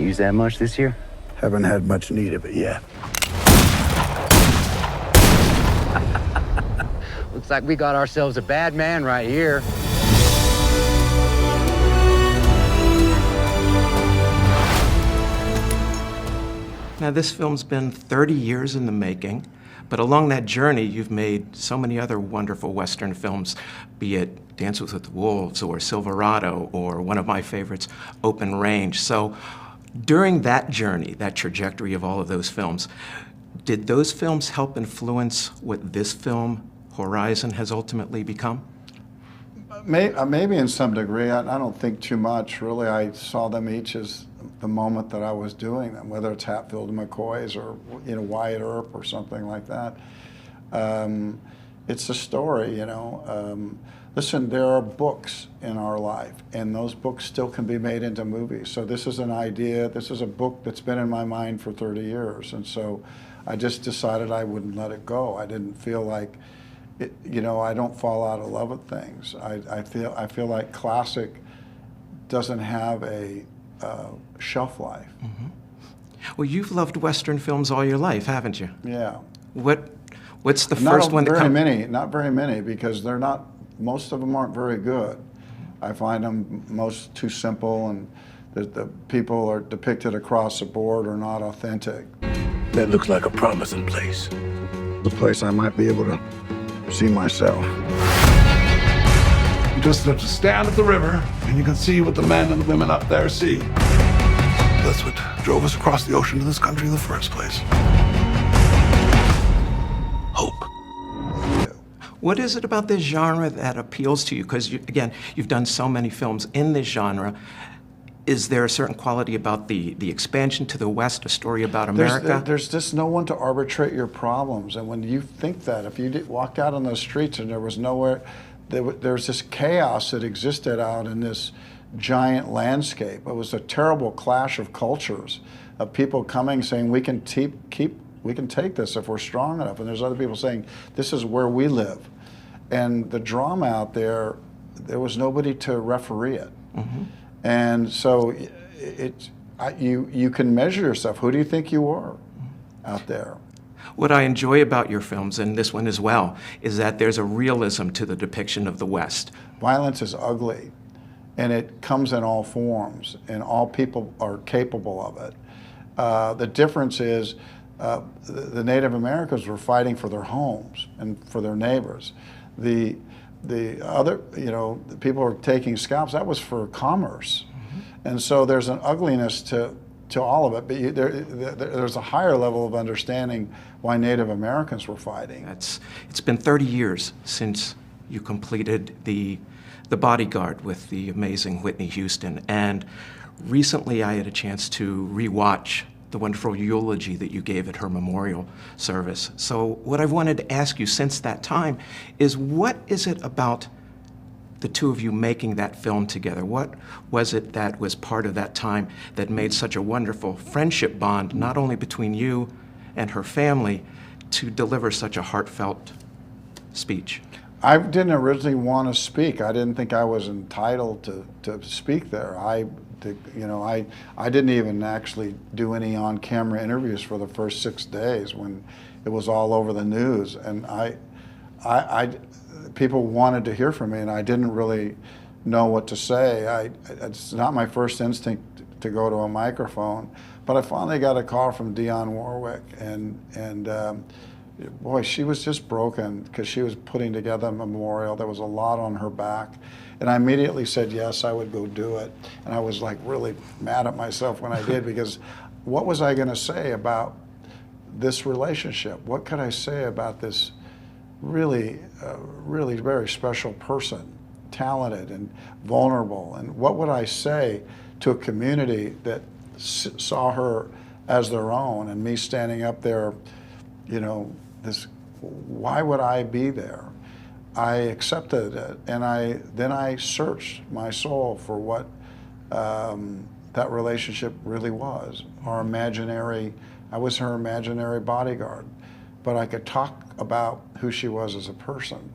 Use that much this year? Haven't had much need of it yet. Looks like we got ourselves a bad man right here. Now, this film's been 30 years in the making, but along that journey, you've made so many other wonderful Western films, be it Dances with Wolves or Silverado or one of my favorites, Open Range. So during that journey, that trajectory of all of those films, did those films help influence what this film, Horizon, has ultimately become? Maybe in some degree. I don't think too much, really. I saw them each as the moment that I was doing them, whether it's Hatfield and McCoy's or Wyatt Earp or something like that. It's a story, Listen, there are books in our life, and those books still can be made into movies. So this is an idea, this is a book that's been in my mind for 30 years, and so I just decided I wouldn't let it go. I didn't feel like, I don't fall out of love with things. I feel like classic doesn't have a shelf life. Mm-hmm. Well, you've loved Western films all your life, haven't you? Yeah. What's the first one that comes? Not very many, because they're not. Most of them aren't very good. I find them most too simple, and the people are depicted across the board are not authentic. That looks like a promising place. The place I might be able to see myself. You just have to stand at the river, and you can see what the men and the women up there see. That's what drove us across the ocean to this country in the first place. Hope. What is it about this genre that appeals to you? Because, again, you've done so many films in this genre. Is there a certain quality about the expansion to the West, a story about America? There's just no one to arbitrate your problems. And when you think that, if you walked out on those streets and there was nowhere, there's this chaos that existed out in this giant landscape. It was a terrible clash of cultures, of people coming saying, we can take this if we're strong enough. And there's other people saying, this is where we live. And the drama out there was nobody to referee it. Mm-hmm. And so you can measure yourself. Who do you think you are out there? What I enjoy about your films, and this one as well, is that there's a realism to the depiction of the West. Violence is ugly, and it comes in all forms, and all people are capable of it. The difference is the Native Americans were fighting for their homes and for their neighbors. The other, the people were taking scalps, that was for commerce. Mm-hmm. And so there's an ugliness to all of it, but there's a higher level of understanding why Native Americans were fighting. It's been 30 years since you completed the Bodyguard with the amazing Whitney Houston, and recently I had a chance to rewatch the wonderful eulogy that you gave at her memorial service. So what I've wanted to ask you since that time is, what is it about the two of you making that film together? What was it that was part of that time that made such a wonderful friendship bond, not only between you and her family, to deliver such a heartfelt speech? I didn't originally want to speak. I didn't think I was entitled to speak there. I didn't even actually do any on-camera interviews for the first 6 days when it was all over the news, and people wanted to hear from me, and I didn't really know what to say. It's not my first instinct to go to a microphone, but I finally got a call from Dionne Warwick, and boy, she was just broken because she was putting together a memorial. There was a lot on her back. And I immediately said, yes, I would go do it. And I was like really mad at myself when I did, because what was I going to say about this relationship? What could I say about this really very special person, talented and vulnerable? And what would I say to a community that saw her as their own, and me standing up there, why would I be there? I accepted it, and then I searched my soul for what that relationship really was. I was her imaginary bodyguard, but I could talk about who she was as a person.